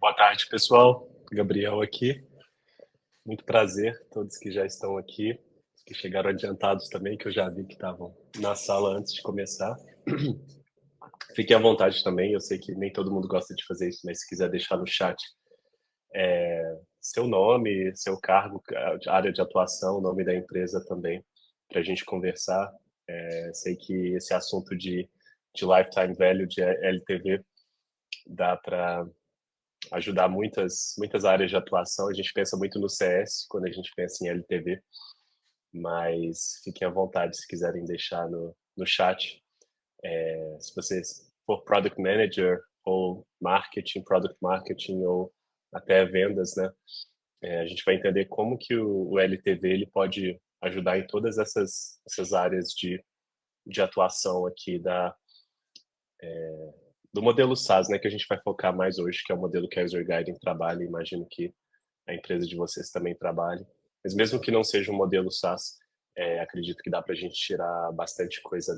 Boa tarde, pessoal. Gabriel aqui. Muito prazer, todos que já estão aqui, os que chegaram adiantados também, que eu já vi que estavam na sala antes de começar. Fiquem à vontade também, eu sei que nem todo mundo gosta de fazer isso, mas se quiser deixar no chat seu nome, seu cargo, área de atuação, o nome da empresa também, para a gente conversar. Sei que esse assunto de lifetime value, de LTV, dá para ajudar muitas áreas de atuação. A gente pensa muito no CS quando a gente pensa em LTV, mas fiquem à vontade se quiserem deixar no chat. Se vocês for Product Manager ou Marketing, Product Marketing ou até vendas, né? A gente vai entender como que o LTV ele pode ajudar em todas essas áreas de atuação aqui do modelo SaaS, né, que a gente vai focar mais hoje, que é o modelo que a User Guiding trabalha, e imagino que a empresa de vocês também trabalhe. Mas mesmo que não seja um modelo SaaS, acredito que dá para a gente tirar bastante coisa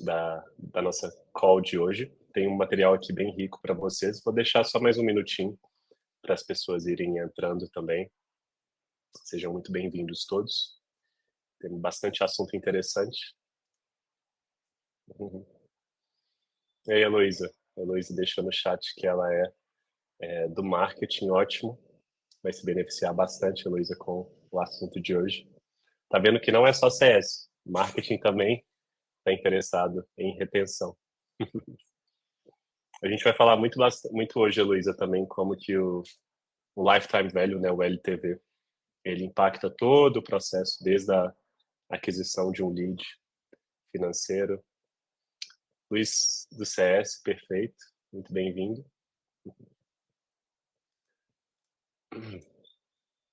da nossa call de hoje. Tem um material aqui bem rico para vocês. Vou deixar só mais um minutinho para as pessoas irem entrando também. Sejam muito bem-vindos todos. Tem bastante assunto interessante. Uhum. E aí, Heloísa? A Heloísa deixou no chat que ela é do marketing, ótimo. Vai se beneficiar bastante, Heloísa, com o assunto de hoje. Tá vendo que não é só CS, marketing também está interessado em retenção. A gente vai falar muito hoje, Heloísa, também como que o lifetime value, né, o LTV, ele impacta todo o processo, desde a aquisição de um lead financeiro. Luiz do CS, perfeito, muito bem-vindo.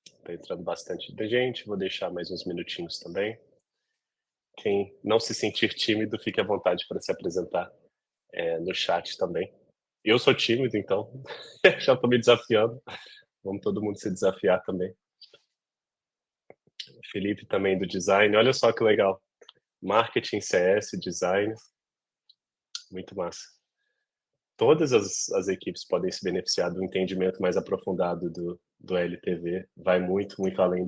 Está entrando bastante de gente, vou deixar mais uns minutinhos também. Quem não se sentir tímido, fique à vontade para se apresentar no chat também. Eu sou tímido, então já estou me desafiando. Vamos todo mundo se desafiar também. Felipe também do design. Olha só que legal. Marketing, CS, design. Muito massa. Todas as equipes podem se beneficiar do entendimento mais aprofundado do LTV. Vai muito, muito além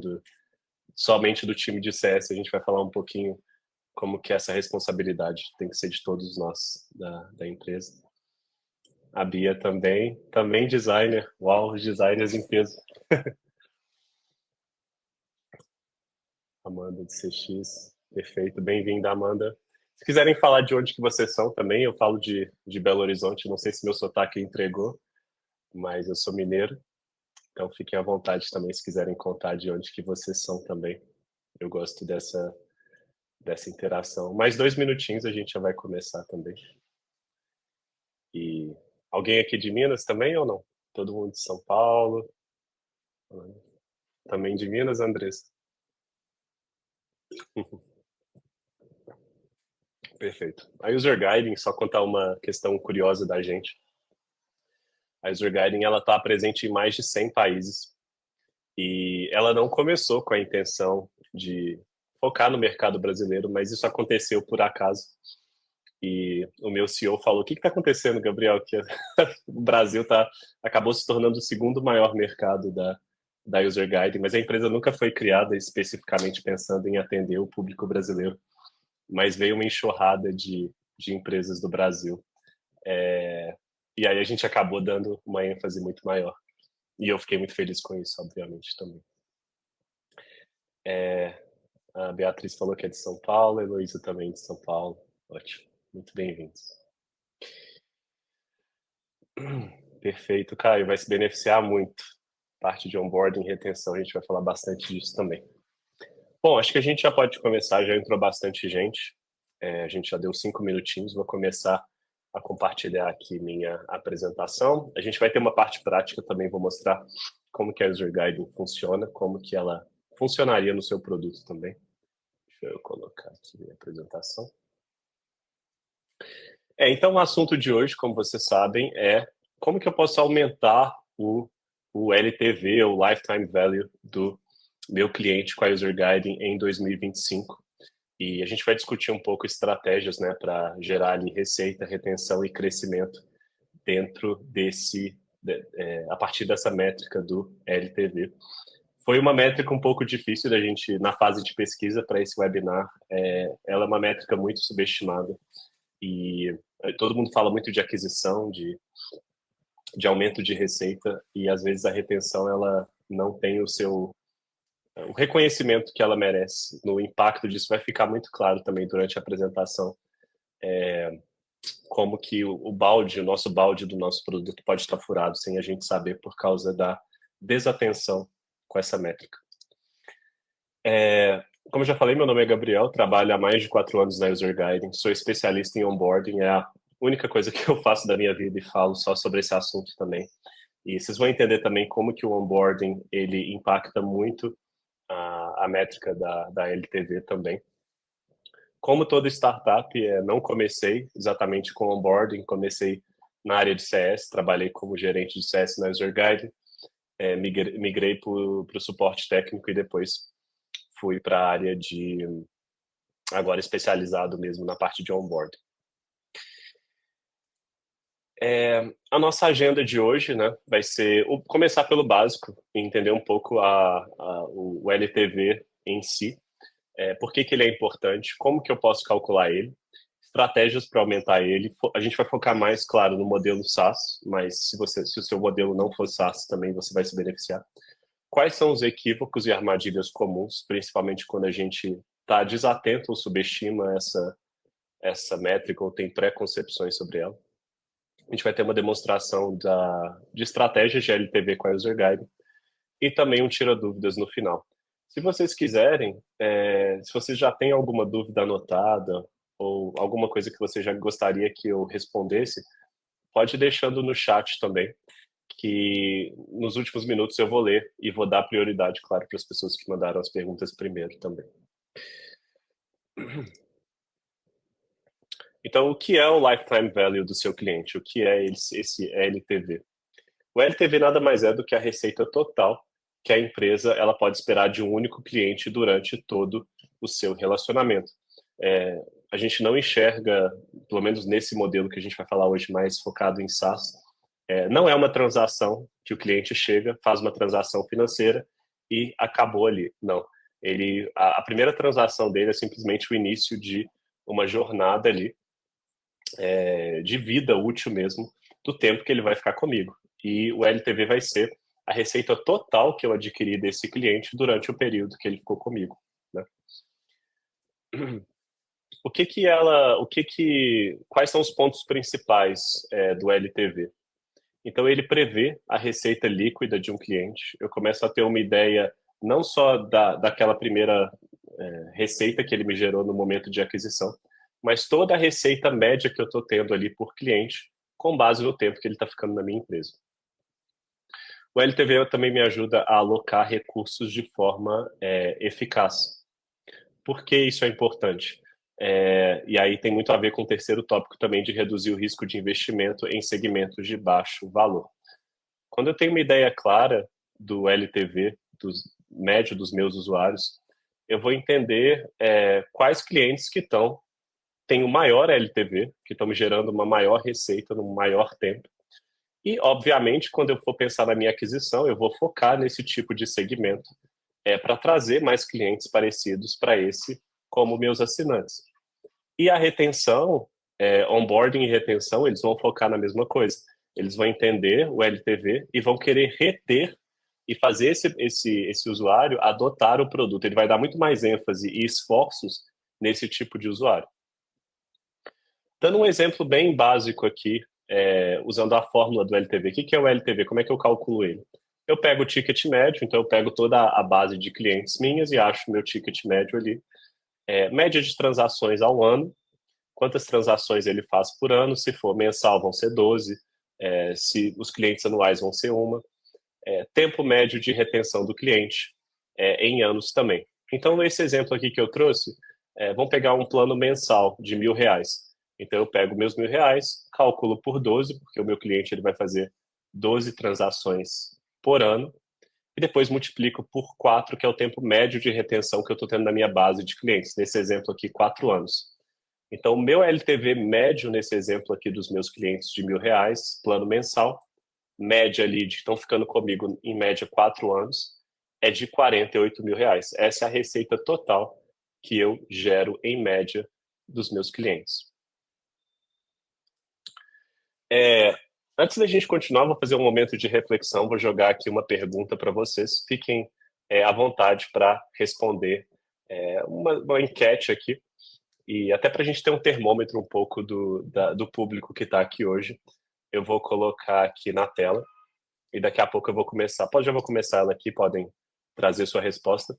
somente do time de CS. A gente vai falar um pouquinho como que essa responsabilidade tem que ser de todos nós da empresa. A Bia também designer. Uau, os designers em peso. Amanda de CX, perfeito. Bem-vinda, Amanda. Se quiserem falar de onde que vocês são também, eu falo de Belo Horizonte. Não sei se meu sotaque entregou, mas eu sou mineiro. Então fiquem à vontade também se quiserem contar de onde que vocês são também. Eu gosto dessa interação. Mais 2 minutinhos a gente já vai começar também. E alguém aqui de Minas também ou não? Todo mundo de São Paulo? Também de Minas, Andressa? Perfeito. A User Guiding, só contar uma questão curiosa da gente. A User Guiding ela está presente em mais de 100 países e ela não começou com a intenção de focar no mercado brasileiro, mas isso aconteceu por acaso. E o meu CEO falou: o que está acontecendo, Gabriel? Que o Brasil acabou se tornando o segundo maior mercado da User Guiding, mas a empresa nunca foi criada especificamente pensando em atender o público brasileiro, mas veio uma enxurrada de empresas do Brasil. E aí a gente acabou dando uma ênfase muito maior. E eu fiquei muito feliz com isso, obviamente, também. A Beatriz falou que é de São Paulo, a Heloísa também de São Paulo. Ótimo, muito bem-vindos. Perfeito, Caio, vai se beneficiar muito. Parte de onboarding e retenção, a gente vai falar bastante disso também. Bom, acho que a gente já pode começar, já entrou bastante gente. A gente já deu 5 minutinhos, vou começar a compartilhar aqui minha apresentação. A gente vai ter uma parte prática também, vou mostrar como que a User Guiding funciona, como que ela funcionaria no seu produto também. Deixa eu colocar aqui minha apresentação. Então o assunto de hoje, como vocês sabem, é como que eu posso aumentar o LTV, o Lifetime Value do meu cliente com a User Guiding em 2025. E a gente vai discutir um pouco estratégias, né, para gerar ali receita, retenção e crescimento dentro desse a partir dessa métrica do LTV. Foi uma métrica um pouco difícil da gente, na fase de pesquisa para esse webinar. Ela é uma métrica muito subestimada e todo mundo fala muito de aquisição, de aumento de receita, e às vezes a retenção ela não tem o reconhecimento que ela merece. No impacto disso vai ficar muito claro também durante a apresentação, como que o nosso balde do nosso produto pode estar furado sem a gente saber por causa da desatenção com essa métrica. Como eu já falei, meu nome é Gabriel, trabalho há mais de 4 anos na User Guiding, sou especialista em onboarding, é a única coisa que eu faço da minha vida e falo só sobre esse assunto também. E vocês vão entender também como que o onboarding ele impacta muito a métrica da LTV também. Como toda startup, não comecei exatamente com onboarding, comecei na área de CS, trabalhei como gerente de CS na User Guiding, migrei para o suporte técnico e depois fui para a área agora especializado mesmo na parte de onboarding. A nossa agenda de hoje, né, vai ser começar pelo básico, entender um pouco o LTV em si, por que ele é importante, como que eu posso calcular ele, estratégias para aumentar ele. A gente vai focar mais, claro, no modelo SaaS, mas se o seu modelo não for SaaS também você vai se beneficiar. Quais são os equívocos e armadilhas comuns, principalmente quando a gente está desatento ou subestima essa métrica ou tem preconcepções sobre ela. A gente vai ter uma demonstração de estratégias de LTV com a User Guide e também um tira-dúvidas no final. Se vocês quiserem, se vocês já têm alguma dúvida anotada ou alguma coisa que você já gostaria que eu respondesse, pode ir deixando no chat também, que nos últimos minutos eu vou ler e vou dar prioridade, claro, para as pessoas que mandaram as perguntas primeiro também. Então, o que é o Lifetime Value do seu cliente? O que é esse LTV? O LTV nada mais é do que a receita total que a empresa ela pode esperar de um único cliente durante todo o seu relacionamento. A gente não enxerga, pelo menos nesse modelo que a gente vai falar hoje, mais focado em SaaS, não é uma transação que o cliente chega, faz uma transação financeira e acabou ali. Não. A primeira transação dele é simplesmente o início de uma jornada ali, de vida útil mesmo, do tempo que ele vai ficar comigo. E o LTV vai ser a receita total que eu adquiri desse cliente durante o período que ele ficou comigo, né? Quais são os pontos principais do LTV? Então, ele prevê a receita líquida de um cliente. Eu começo a ter uma ideia não só daquela primeira receita que ele me gerou no momento de aquisição, mas toda a receita média que eu estou tendo ali por cliente, com base no tempo que ele está ficando na minha empresa. O LTV também me ajuda a alocar recursos de forma eficaz. Por que isso é importante? E aí tem muito a ver com o terceiro tópico também de reduzir o risco de investimento em segmentos de baixo valor. Quando eu tenho uma ideia clara do LTV, médio dos meus usuários, eu vou entender quais clientes que têm o maior LTV, que estão me gerando uma maior receita no maior tempo. E, obviamente, quando eu for pensar na minha aquisição, eu vou focar nesse tipo de segmento para trazer mais clientes parecidos para esse, como meus assinantes. E a retenção, onboarding e retenção, eles vão focar na mesma coisa. Eles vão entender o LTV e vão querer reter e fazer esse usuário adotar o produto. Ele vai dar muito mais ênfase e esforços nesse tipo de usuário. Dando um exemplo bem básico aqui, usando a fórmula do LTV. O que é o LTV? Como é que eu calculo ele? Eu pego o ticket médio, então eu pego toda a base de clientes minhas e acho o meu ticket médio ali. Média de transações ao ano, quantas transações ele faz por ano, se for mensal vão ser 12, se os clientes anuais vão ser uma, tempo médio de retenção do cliente em anos também. Então, nesse exemplo aqui que eu trouxe, vamos pegar um plano mensal de R$1.000. Então, eu pego meus R$1.000, calculo por 12, porque o meu cliente ele vai fazer 12 transações por ano, e depois multiplico por 4, que é o tempo médio de retenção que eu estou tendo na minha base de clientes. Nesse exemplo aqui, 4 anos. Então, o meu LTV médio nesse exemplo aqui dos meus clientes de R$1.000, plano mensal, média ali de que estão ficando comigo em média 4 anos é de R$ 48.000. Essa é a receita total que eu gero em média dos meus clientes. Antes da gente continuar, vou fazer um momento de reflexão, vou jogar aqui uma pergunta para vocês. Fiquem à vontade para responder uma enquete aqui, e até para a gente ter um termômetro um pouco do público que está aqui hoje. Eu vou colocar aqui na tela e daqui a pouco eu vou começar. Já vou começar ela aqui, podem trazer sua resposta.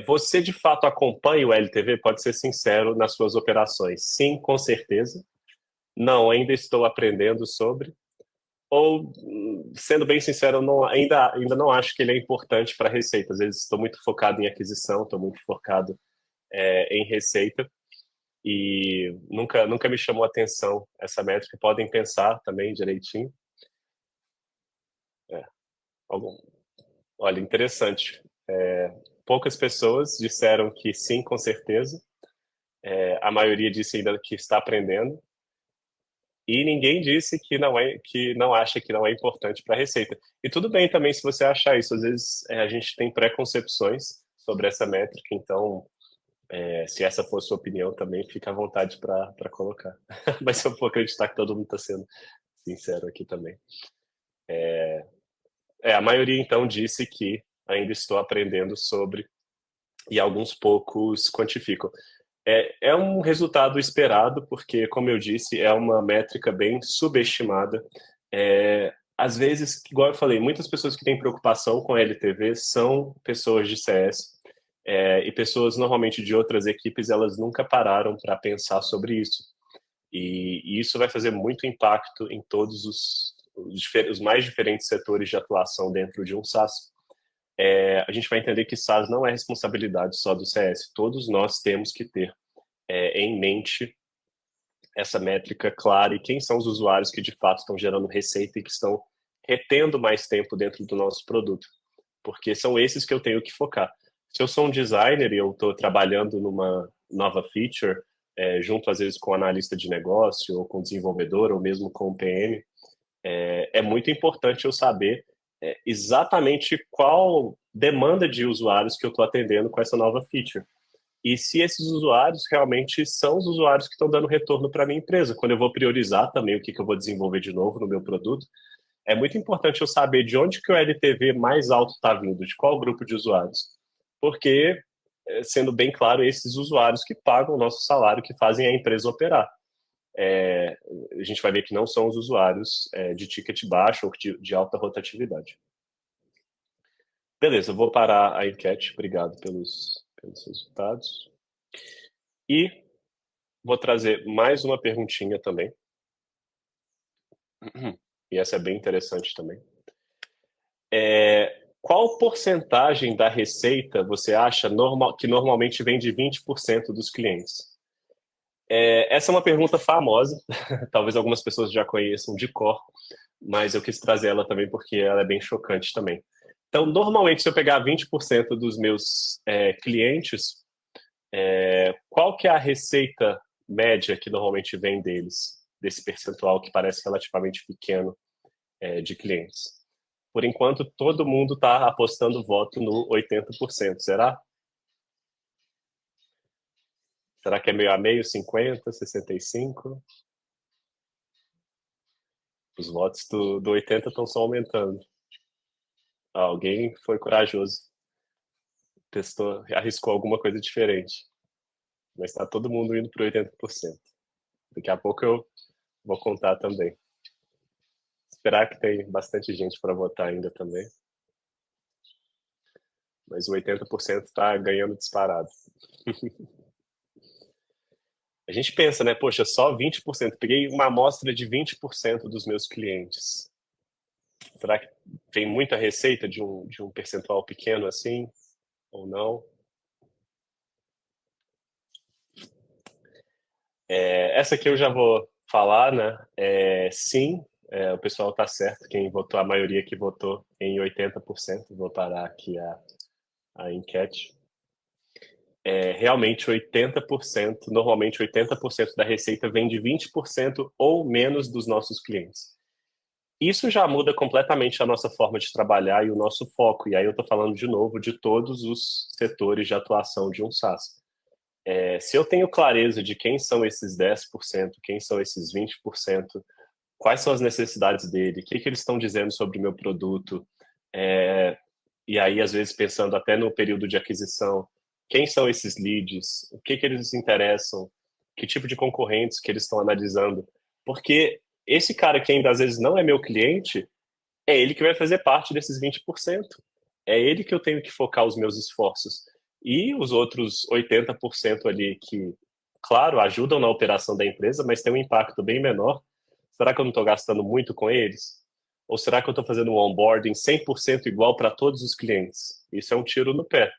Você de fato acompanha o LTV? Pode ser sincero nas suas operações. Sim, com certeza. Não, ainda estou aprendendo sobre. Ou, sendo bem sincero, ainda não acho que ele é importante para receita. Às vezes estou muito focado em aquisição, estou muito focado em receita e nunca me chamou a atenção essa métrica. Podem pensar também direitinho. Olha, interessante. Poucas pessoas disseram que sim, com certeza. A maioria disse ainda que está aprendendo. E ninguém disse que não acha que não é importante para a receita. E tudo bem também se você achar isso. Às vezes a gente tem preconcepções sobre essa métrica, então se essa for a sua opinião também, fica à vontade para colocar. Mas eu vou acreditar que todo mundo está sendo sincero aqui também. A maioria então disse que ainda estou aprendendo sobre e alguns poucos quantificam. É um resultado esperado, porque, como eu disse, é uma métrica bem subestimada. Às vezes, igual eu falei, muitas pessoas que têm preocupação com LTV são pessoas de CS, e pessoas normalmente de outras equipes, elas nunca pararam para pensar sobre isso. E isso vai fazer muito impacto em todos os mais diferentes setores de atuação dentro de um SaaS. A gente vai entender que SaaS não é responsabilidade só do CS. Todos nós temos que ter em mente essa métrica clara e quem são os usuários que de fato estão gerando receita e que estão retendo mais tempo dentro do nosso produto, porque são esses que eu tenho que focar. Se eu sou um designer e eu estou trabalhando numa nova feature, junto às vezes com analista de negócio, ou com desenvolvedor, ou mesmo com o PM, é muito importante eu saber exatamente qual demanda de usuários que eu estou atendendo com essa nova feature. E se esses usuários realmente são os usuários que estão dando retorno para a minha empresa. Quando eu vou priorizar também o que eu vou desenvolver de novo no meu produto, é muito importante eu saber de onde que o LTV mais alto está vindo, de qual grupo de usuários. Porque, sendo bem claro, esses usuários que pagam o nosso salário, que fazem a empresa operar. A gente vai ver que não são os usuários de ticket baixo ou de alta rotatividade. Beleza, eu vou parar a enquete. Obrigado pelos resultados. E vou trazer mais uma perguntinha também. E essa é bem interessante também. Qual porcentagem da receita você acha que normalmente vem de 20% dos clientes? Essa é uma pergunta famosa. Talvez algumas pessoas já conheçam de cor, mas eu quis trazer ela também porque ela é bem chocante também. Então, normalmente, se eu pegar 20% dos meus clientes, qual que é a receita média que normalmente vem deles, desse percentual que parece relativamente pequeno de clientes? Por enquanto, todo mundo está apostando voto no 80%, será? Será que é meio a meio, 50, 65? Os votos do 80 estão só aumentando. Alguém foi corajoso, testou, arriscou alguma coisa diferente. Mas está todo mundo indo para 80%. Daqui a pouco eu vou contar também. Esperar que tem bastante gente para votar ainda também. Mas o 80% está ganhando disparado. A gente pensa, né? Poxa, só 20%. Peguei uma amostra de 20% dos meus clientes. Será que tem muita receita de um percentual pequeno assim? Ou não? Essa aqui eu já vou falar, né? Sim, o pessoal está certo. Quem votou, a maioria que votou em 80%. Vou parar aqui a enquete. Realmente 80%, normalmente 80% da receita vem de 20% ou menos dos nossos clientes. Isso já muda completamente a nossa forma de trabalhar e o nosso foco. E aí eu estou falando de novo de todos os setores de atuação de um SaaS. Se eu tenho clareza de quem são esses 10%, quem são esses 20%, quais são as necessidades dele, o que, que eles estão dizendo sobre o meu produto, e aí às vezes pensando até no período de aquisição, quem são esses leads, o que, que eles se interessam, que tipo de concorrentes que eles estão analisando, porque esse cara que ainda às vezes não é meu cliente, é ele que vai fazer parte desses 20%. É ele que eu tenho que focar os meus esforços. E os outros 80% ali que, claro, ajudam na operação da empresa, mas tem um impacto bem menor. Será que eu não estou gastando muito com eles? Ou será que eu estou fazendo um onboarding 100% igual para todos os clientes? Isso é um tiro no pé.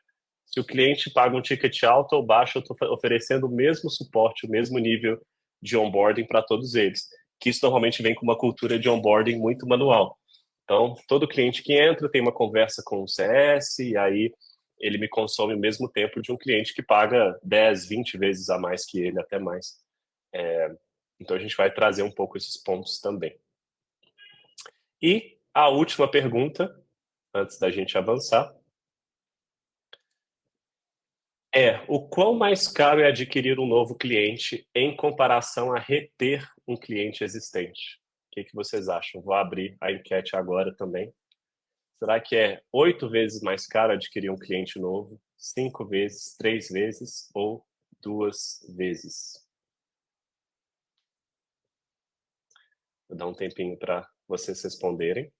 Se o cliente paga um ticket alto ou baixo, eu estou oferecendo o mesmo suporte, o mesmo nível de onboarding para todos eles. Que isso normalmente vem com uma cultura de onboarding muito manual. Então, todo cliente que entra tem uma conversa com o CS e aí ele me consome o mesmo tempo de um cliente que paga 10, 20 vezes a mais que ele, até mais. Então, a gente vai trazer um pouco esses pontos também. E a última pergunta, antes da gente avançar, é: o quão mais caro é adquirir um novo cliente em comparação a reter um cliente existente? O que, que vocês acham? Vou abrir a enquete agora também. Será que é 8 vezes mais caro adquirir um cliente novo, 5 vezes, 3 vezes ou 2 vezes? Vou dar um tempinho para vocês responderem.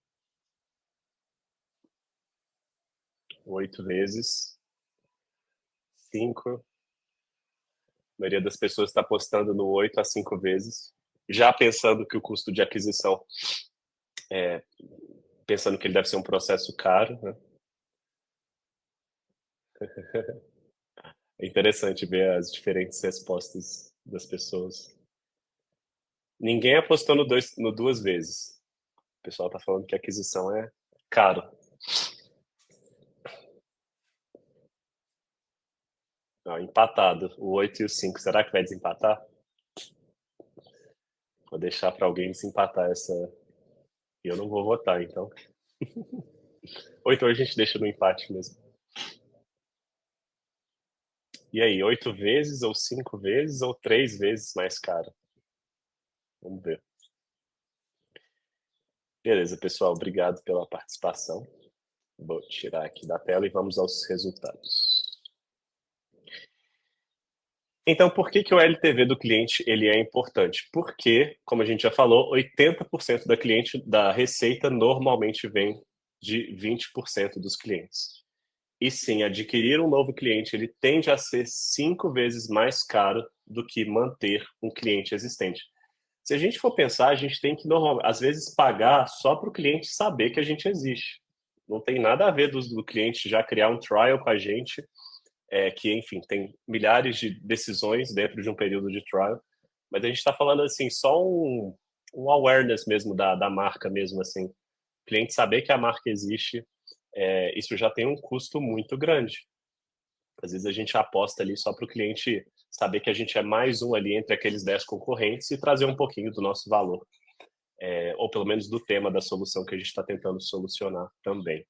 8 vezes, 5. A maioria das pessoas está apostando no 8 a 5 vezes, já pensando que o custo de aquisição, pensando que ele deve ser um processo caro, né? É interessante ver as diferentes respostas das pessoas. Ninguém apostou no 2 vezes. O pessoal está falando que a aquisição é caro. Ó, empatado, o 8 e o 5. Será que vai desempatar? Vou deixar para alguém desempatar essa. E eu não vou votar, então. Ou então a gente deixa no empate mesmo. E aí, 8 vezes, ou 5 vezes, ou 3 vezes mais caro? Vamos ver. Beleza, pessoal. Obrigado pela participação. Vou tirar aqui da tela e vamos aos resultados. Então, por que, que o LTV do cliente ele é importante? Porque, como a gente já falou, 80% da receita normalmente vem de 20% dos clientes. E sim, adquirir um novo cliente ele tende a ser 5 vezes mais caro do que manter um cliente existente. Se a gente for pensar, a gente tem que, às vezes, pagar só para o cliente saber que a gente existe. Não tem nada a ver do cliente já criar um trial com a gente, que, enfim, tem milhares de decisões dentro de um período de trial. Mas a gente está falando, assim, só um awareness mesmo da marca mesmo, assim. O cliente saber que a marca existe, isso já tem um custo muito grande. Às vezes a gente aposta ali só para o cliente saber que a gente é mais um ali entre aqueles 10 concorrentes e trazer um pouquinho do nosso valor. Ou pelo menos do tema da solução que a gente está tentando solucionar também.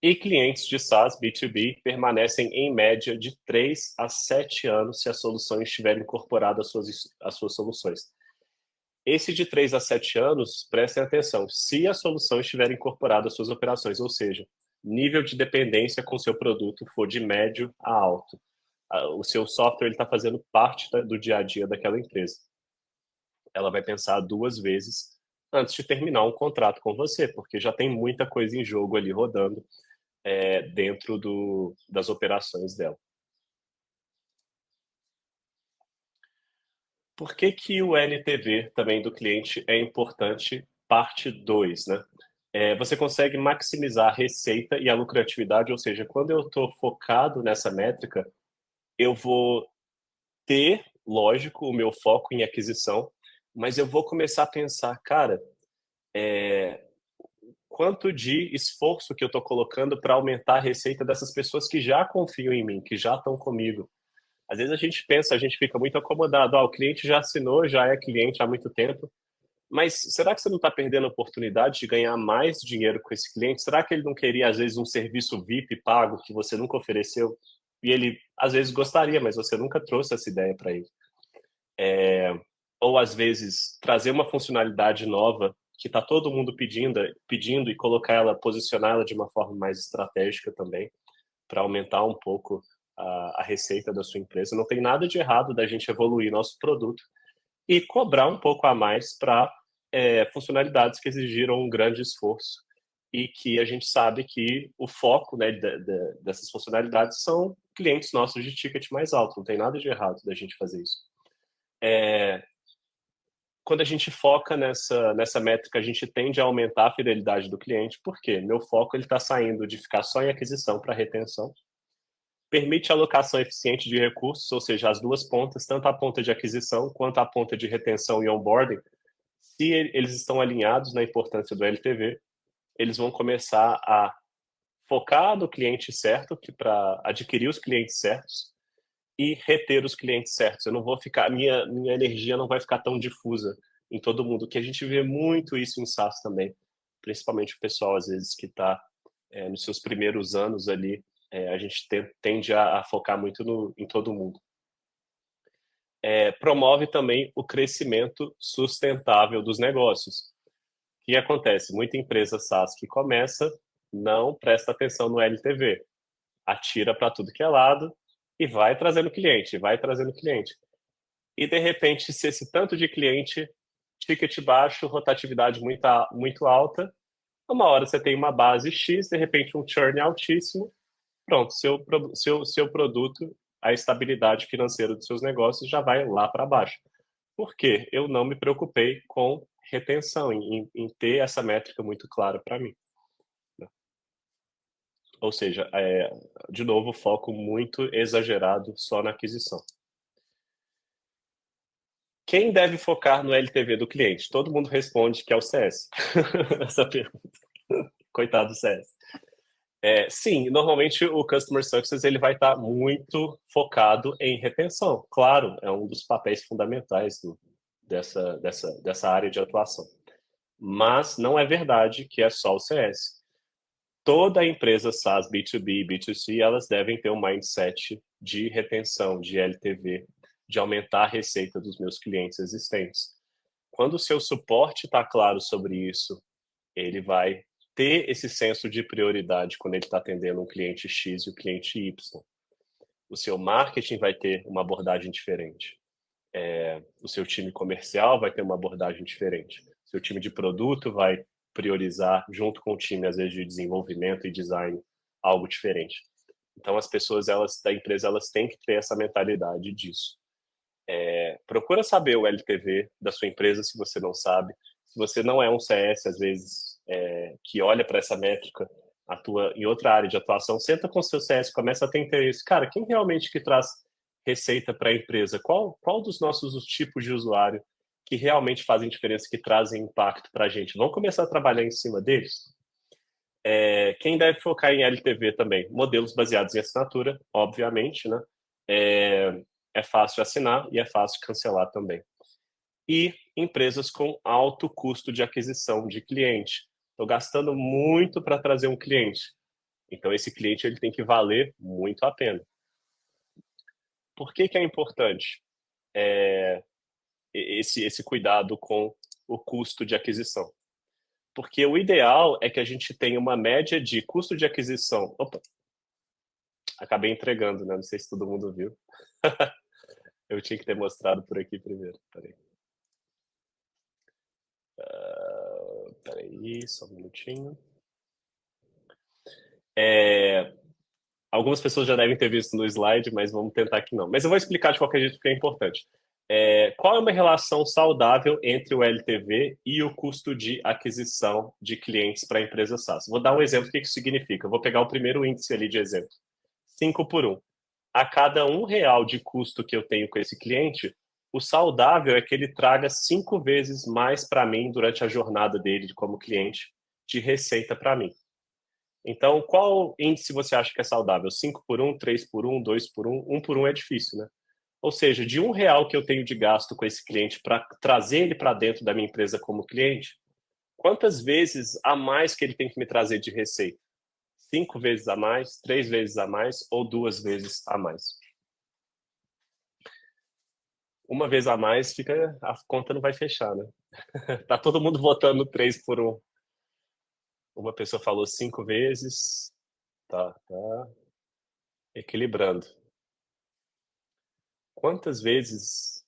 E clientes de SaaS B2B permanecem em média de 3 a 7 anos se a solução estiver incorporada às suas soluções. Esse de 3 a 7 anos, prestem atenção, se a solução estiver incorporada às suas operações, ou seja, nível de dependência com o seu produto for de médio a alto. O seu software está fazendo parte do dia a dia daquela empresa. Ela vai pensar 2 vezes antes de terminar um contrato com você, porque já tem muita coisa em jogo ali rodando dentro das operações dela. Por que, que o LTV também do cliente é importante? Parte 2, né? Você consegue maximizar a receita e a lucratividade, ou seja, quando eu estou focado nessa métrica, eu vou ter, lógico, o meu foco em aquisição, mas eu vou começar a pensar, cara, quanto de esforço que eu estou colocando para aumentar a receita dessas pessoas que já confiam em mim, que já estão comigo. Às vezes a gente pensa, a gente fica muito acomodado, o cliente já assinou, já é cliente há muito tempo, Mas será que você não está perdendo a oportunidade de ganhar mais dinheiro com esse cliente? Será que ele não queria, às vezes, um serviço VIP pago que você nunca ofereceu? E ele, às vezes, gostaria, mas você nunca trouxe essa ideia para ele. Ou, às vezes, trazer uma funcionalidade nova que está todo mundo pedindo e colocar ela, posicionar ela de uma forma mais estratégica também, para aumentar um pouco a receita da sua empresa. Não tem nada de errado da gente evoluir nosso produto e cobrar um pouco a mais para funcionalidades que exigiram um grande esforço e que a gente sabe que o foco, né, dessas funcionalidades são clientes nossos de ticket mais alto. Não tem nada de errado da gente fazer isso. Quando a gente foca nessa métrica, a gente tende a aumentar a fidelidade do cliente, porque meu foco está saindo de ficar só em aquisição para retenção. Permite alocação eficiente de recursos, ou seja, as duas pontas, tanto a ponta de aquisição quanto a ponta de retenção e onboarding, se eles estão alinhados na importância do LTV, eles vão começar a focar no cliente certo, para adquirir os clientes certos e reter os clientes certos. Eu não vou ficar, minha energia não vai ficar tão difusa em todo mundo, que a gente vê muito isso em SaaS também, principalmente o pessoal às vezes que está nos seus primeiros anos ali, a gente tende a focar muito em todo mundo. Promove também o crescimento sustentável dos negócios. O que acontece? Muita empresa SaaS que começa não presta atenção no LTV, atira para tudo que é lado e vai trazendo cliente, vai trazendo cliente. E, de repente, se esse tanto de cliente, ticket baixo, rotatividade muito alta, uma hora você tem uma base X, de repente um churn altíssimo, pronto, seu produto, a estabilidade financeira dos seus negócios já vai lá para baixo. Por quê? Eu não me preocupei com retenção, em ter essa métrica muito clara para mim. Ou seja, de novo, foco muito exagerado só na aquisição. Quem deve focar no LTV do cliente? Todo mundo responde que é o CS. Essa pergunta. Coitado do CS. Sim, normalmente o Customer Success ele vai estar muito focado em retenção. Claro, é um dos papéis fundamentais dessa área de atuação. Mas não é verdade que é só o CS. Toda empresa SaaS, B2B e B2C, elas devem ter um mindset de retenção, de LTV, de aumentar a receita dos meus clientes existentes. Quando o seu suporte está claro sobre isso, ele vai ter esse senso de prioridade quando ele está atendendo um cliente X e o cliente Y. O seu marketing vai ter uma abordagem diferente. O seu time comercial vai ter uma abordagem diferente. O seu time de produto vai priorizar, junto com o time, às vezes, de desenvolvimento e design, algo diferente. Então, as pessoas da empresa elas têm que ter essa mentalidade disso. Procura saber o LTV da sua empresa, se você não sabe. Se você não é um CS, às vezes, que olha para essa métrica, atua em outra área de atuação, senta com o seu CS, começa a ter interesse. Cara, quem realmente que traz receita para a empresa? Qual dos nossos os tipos de usuário que realmente fazem diferença, que trazem impacto para a gente? Vamos começar a trabalhar em cima deles? Quem deve focar em LTV também? Modelos baseados em assinatura, obviamente, né? É fácil de assinar e é fácil de cancelar também. E empresas com alto custo de aquisição de cliente. Estou gastando muito para trazer um cliente. Então, esse cliente ele tem que valer muito a pena. Por que é importante esse cuidado com o custo de aquisição? Porque o ideal é que a gente tenha uma média de custo de aquisição. Opa! Acabei entregando, né? Não sei se todo mundo viu. Eu tinha que ter mostrado por aqui primeiro. Peraí. Peraí, só um minutinho. Algumas pessoas já devem ter visto no slide, mas vamos tentar aqui não. Mas eu vou explicar de qualquer jeito porque é importante. Qual é uma relação saudável entre o LTV e o custo de aquisição de clientes para a empresa SaaS? Vou dar um exemplo do que isso significa. Eu vou pegar o primeiro índice ali de exemplo. 5 por 1. A cada R$ 1 de custo que eu tenho com esse cliente, o saudável é que ele traga 5 vezes mais para mim durante a jornada dele como cliente de receita para mim. Então, qual índice você acha que é saudável? 5 por 1, 3 por 1, 2 por 1? 1 por 1 é difícil, né? Ou seja, de R$ 1 que eu tenho de gasto com esse cliente para trazer ele para dentro da minha empresa como cliente, quantas vezes a mais que ele tem que me trazer de receita? 5 vezes a mais, 3 vezes a mais ou 2 vezes a mais? Uma vez a mais, a conta não vai fechar, né? Tá todo mundo votando 3 por 1. Uma pessoa falou 5 vezes, tá equilibrando. Quantas vezes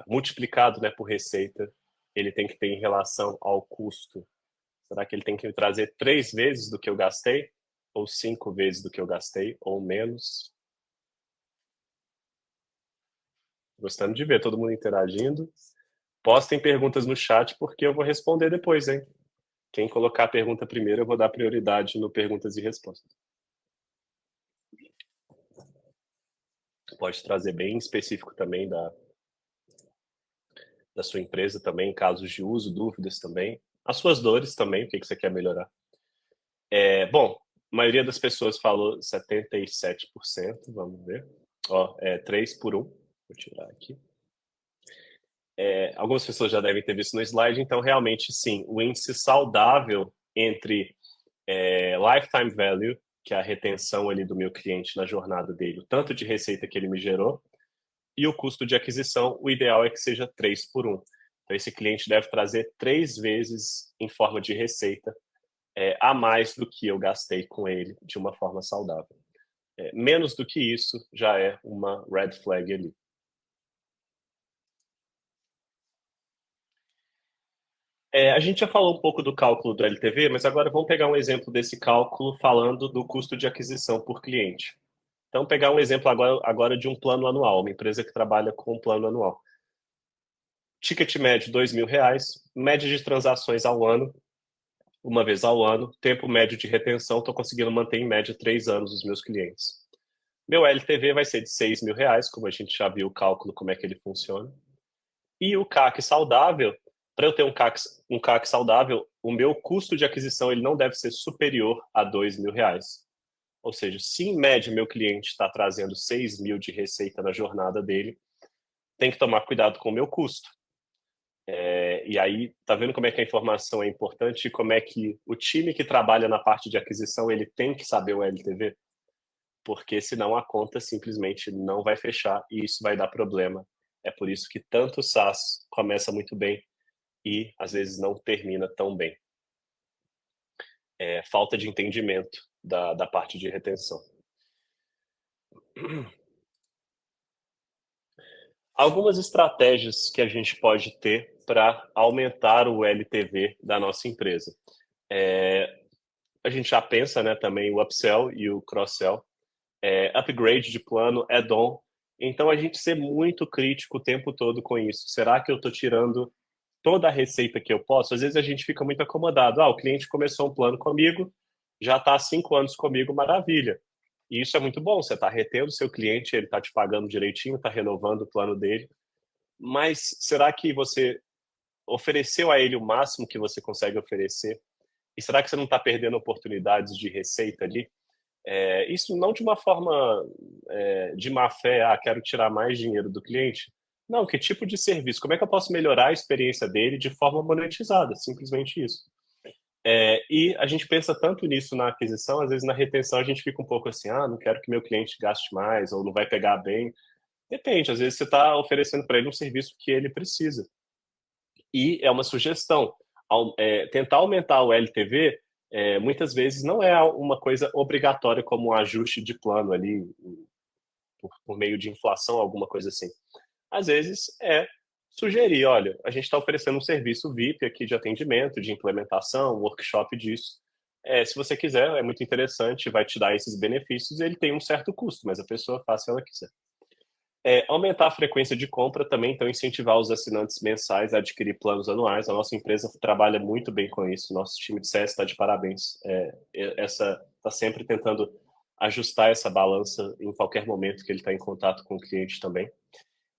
multiplicado, né, por receita ele tem que ter em relação ao custo? Será que ele tem que me trazer 3 vezes do que eu gastei? Ou 5 vezes do que eu gastei? Ou menos? Gostando de ver todo mundo interagindo. Postem perguntas no chat porque eu vou responder depois, hein? Quem colocar a pergunta primeiro, eu vou dar prioridade no perguntas e respostas. Pode trazer bem específico também da sua empresa também, casos de uso, dúvidas também. As suas dores também, o que você quer melhorar. Bom, a maioria das pessoas falou 77%, vamos ver. 3 por 1. Vou tirar aqui. Algumas pessoas já devem ter visto no slide, então realmente sim, o índice saudável entre lifetime value, que é a retenção ali do meu cliente na jornada dele, o tanto de receita que ele me gerou, e o custo de aquisição, o ideal é que seja 3 por 1. Então esse cliente deve trazer 3 vezes em forma de receita a mais do que eu gastei com ele de uma forma saudável. Menos do que isso já é uma red flag ali. A gente já falou um pouco do cálculo do LTV, mas agora vamos pegar um exemplo desse cálculo falando do custo de aquisição por cliente. Então, pegar um exemplo agora de um plano anual, uma empresa que trabalha com um plano anual. Ticket médio, R$ 2.000, média de transações ao ano, uma vez ao ano, tempo médio de retenção, estou conseguindo manter em média 3 anos os meus clientes. Meu LTV vai ser de R$ 6.000, como a gente já viu o cálculo, como é que ele funciona. E o CAC saudável, para eu ter um CAC saudável, o meu custo de aquisição ele não deve ser superior a R$ 2.000. Ou seja, se em média meu cliente está trazendo 6.000 de receita na jornada dele, tem que tomar cuidado com o meu custo. E aí, tá vendo como é que a informação é importante e como é que o time que trabalha na parte de aquisição ele tem que saber o LTV? Porque senão a conta simplesmente não vai fechar e isso vai dar problema. É por isso que tanto o SaaS começa muito bem e às vezes não termina tão bem. Falta de entendimento da parte de retenção. Algumas estratégias que a gente pode ter para aumentar o LTV da nossa empresa. A gente já pensa, né, também o upsell e o cross-sell, upgrade de plano, add-on. Então, a gente ser muito crítico o tempo todo com isso. Será que eu estou tirando toda a receita que eu posso? Às vezes a gente fica muito acomodado. O cliente começou um plano comigo, já está há 5 anos comigo, maravilha. E isso é muito bom, você está retendo o seu cliente, ele está te pagando direitinho, está renovando o plano dele. Mas será que você ofereceu a ele o máximo que você consegue oferecer? E será que você não está perdendo oportunidades de receita ali? Isso não de uma forma de má fé, quero tirar mais dinheiro do cliente. Não, que tipo de serviço? Como é que eu posso melhorar a experiência dele de forma monetizada? Simplesmente isso. E a gente pensa tanto nisso na aquisição, às vezes na retenção a gente fica um pouco assim, não quero que meu cliente gaste mais, ou não vai pegar bem. Depende, às vezes você está oferecendo para ele um serviço que ele precisa. E é uma sugestão. Tentar aumentar o LTV, muitas vezes não é uma coisa obrigatória como um ajuste de plano ali, por meio de inflação, alguma coisa assim. Às vezes sugerir, olha, a gente está oferecendo um serviço VIP aqui de atendimento, de implementação, workshop disso. Se você quiser, é muito interessante, vai te dar esses benefícios, ele tem um certo custo, mas a pessoa faz se ela quiser. Aumentar a frequência de compra também, então incentivar os assinantes mensais a adquirir planos anuais. A nossa empresa trabalha muito bem com isso, nosso time de CS está de parabéns. Está sempre tentando ajustar essa balança em qualquer momento que ele está em contato com o cliente também.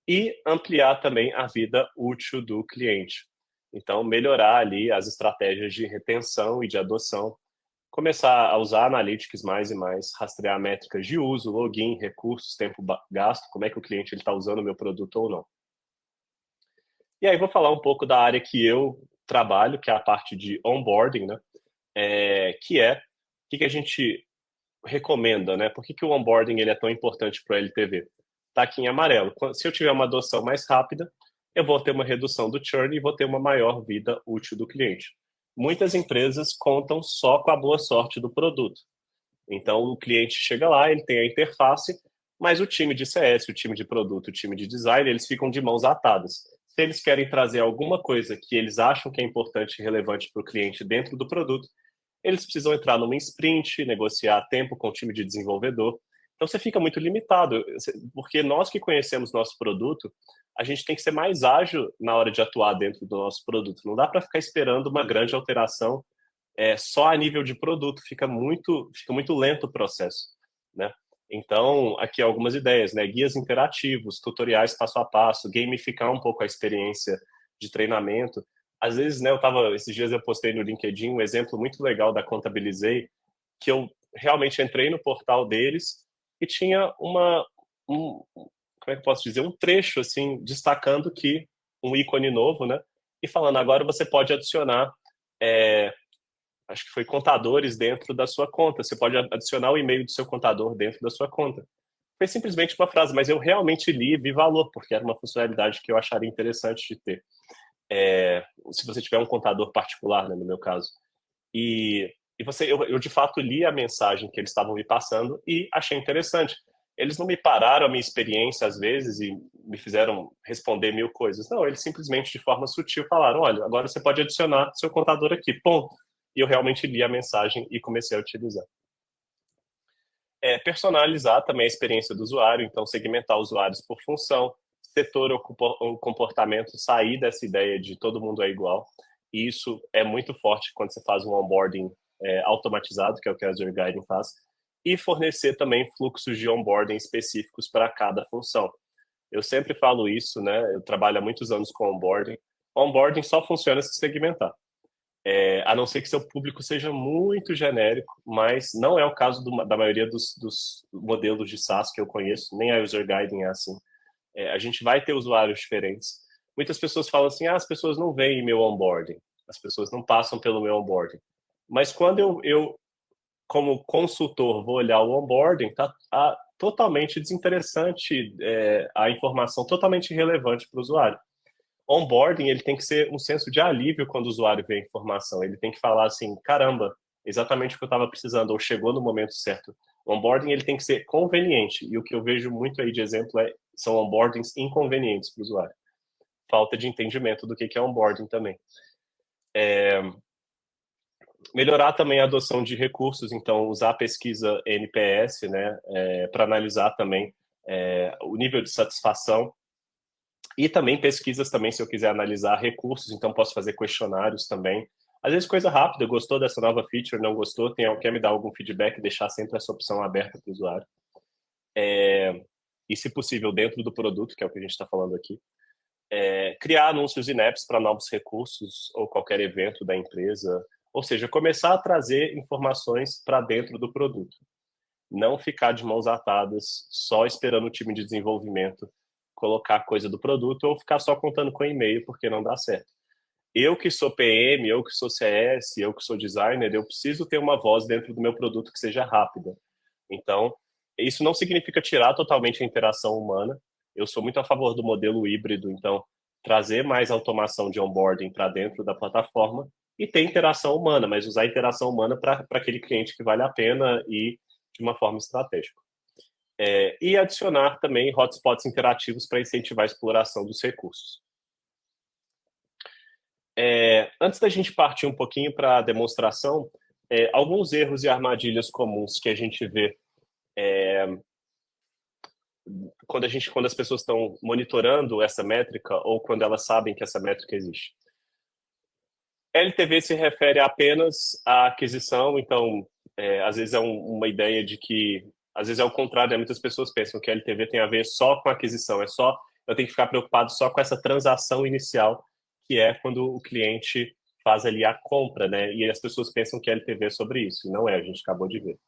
E ampliar também a vida útil do cliente. Então, melhorar ali as estratégias de retenção e de adoção, começar a usar Analytics mais e mais, rastrear métricas de uso, login, recursos, tempo gasto, como é que o cliente está usando o meu produto ou não. E aí vou falar um pouco da área que eu trabalho, que é a parte de onboarding, né? Que é o que a gente recomenda, né? Por que o onboarding ele é tão importante para o LTV? Está aqui em amarelo. Se eu tiver uma adoção mais rápida, eu vou ter uma redução do churn e vou ter uma maior vida útil do cliente. Muitas empresas contam só com a boa sorte do produto. Então, o cliente chega lá, ele tem a interface, mas o time de CS, o time de produto, o time de design, eles ficam de mãos atadas. Se eles querem trazer alguma coisa que eles acham que é importante e relevante para o cliente dentro do produto, eles precisam entrar numa sprint, negociar tempo com o time de desenvolvedor. Então você fica muito limitado, porque nós que conhecemos nosso produto, a gente tem que ser mais ágil na hora de atuar dentro do nosso produto. Não dá para ficar esperando uma grande alteração só a nível de produto, fica muito lento o processo, né? Então, aqui algumas ideias, né? Guias interativos, tutoriais passo a passo, gamificar um pouco a experiência de treinamento. Às vezes, né, esses dias eu postei no LinkedIn um exemplo muito legal da Contabilizei, que eu realmente entrei no portal deles e tinha como é que eu posso dizer, um trecho assim destacando que um ícone novo, né? E falando agora você pode adicionar acho que foi contadores dentro da sua conta. Você pode adicionar o e-mail do seu contador dentro da sua conta. Foi simplesmente uma frase, mas eu realmente li e vi valor, porque era uma funcionalidade que eu acharia interessante de ter. Se você tiver um contador particular, né, no meu caso. Eu de fato li a mensagem que eles estavam me passando e achei interessante. Eles não me pararam a minha experiência às vezes e me fizeram responder mil coisas. Não, eles simplesmente de forma sutil falaram: olha, agora você pode adicionar seu contador aqui, ponto. E eu realmente li a mensagem e comecei a utilizar. Personalizar também a experiência do usuário, então segmentar usuários por função, setor ou comportamento, sair dessa ideia de todo mundo é igual. E isso é muito forte quando você faz um onboarding automatizado, que é o que a Azure Guiding faz, e fornecer também fluxos de onboarding específicos para cada função. Eu sempre falo isso, né? Eu trabalho há muitos anos com onboarding. Onboarding só funciona se segmentar. A não ser que seu público seja muito genérico, mas não é o caso da maioria dos modelos de SaaS que eu conheço, nem a User Guiding é assim. A gente vai ter usuários diferentes. Muitas pessoas falam assim, as pessoas não veem meu onboarding, as pessoas não passam pelo meu onboarding. Mas quando eu como consultor, vou olhar o onboarding, tá totalmente desinteressante, a informação totalmente irrelevante para o usuário. Onboarding, ele tem que ser um senso de alívio quando o usuário vê a informação. Ele tem que falar assim, caramba, exatamente o que eu estava precisando, ou chegou no momento certo. O onboarding, ele tem que ser conveniente. E o que eu vejo muito aí de exemplo são onboardings inconvenientes para o usuário. Falta de entendimento do que é onboarding também. Melhorar também a adoção de recursos, então usar a pesquisa NPS, né, para analisar também o nível de satisfação. E também pesquisas também, se eu quiser analisar recursos, então posso fazer questionários também. Às vezes coisa rápida, gostou dessa nova feature, não gostou, quer me dar algum feedback, deixar sempre essa opção aberta para o usuário. E se possível, dentro do produto, que é o que a gente está falando aqui. Criar anúncios in apps para novos recursos ou qualquer evento da empresa. Ou seja, começar a trazer informações para dentro do produto. Não ficar de mãos atadas, só esperando o time de desenvolvimento colocar coisa do produto ou ficar só contando com e-mail, porque não dá certo. Eu que sou PM, eu que sou CS, eu que sou designer, eu preciso ter uma voz dentro do meu produto que seja rápida. Então, isso não significa tirar totalmente a interação humana. Eu sou muito a favor do modelo híbrido, então, trazer mais automação de onboarding para dentro da plataforma e ter interação humana, mas usar a interação humana para aquele cliente que vale a pena e de uma forma estratégica. E adicionar também hotspots interativos para incentivar a exploração dos recursos. Antes da gente partir um pouquinho para a demonstração, alguns erros e armadilhas comuns que a gente vê quando as pessoas estão monitorando essa métrica ou quando elas sabem que essa métrica existe. LTV se refere apenas à aquisição, então, às vezes é uma ideia de que, às vezes é o contrário, né? Muitas pessoas pensam que LTV tem a ver só com a aquisição, eu tenho que ficar preocupado só com essa transação inicial, que é quando o cliente faz ali a compra, né? E as pessoas pensam que LTV é sobre isso, e não é, a gente acabou de ver.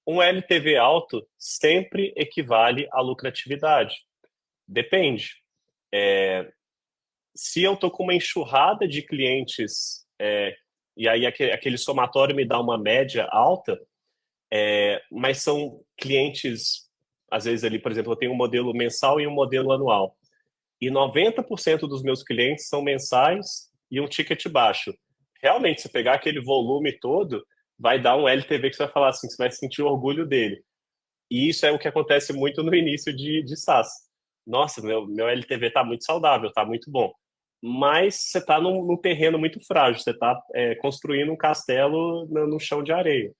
Um LTV alto sempre equivale à lucratividade. Depende. Se eu estou com uma enxurrada de clientes, e aí aquele somatório me dá uma média alta, mas são clientes, às vezes ali, por exemplo, eu tenho um modelo mensal e um modelo anual. E 90% dos meus clientes são mensais e um ticket baixo. Realmente, se pegar aquele volume todo, vai dar um LTV que você vai falar assim, você vai sentir orgulho dele. E isso é o que acontece muito no início de SaaS. Nossa, meu LTV está muito saudável, está muito bom. Mas você está num terreno muito frágil, você está construindo um castelo no chão de areia.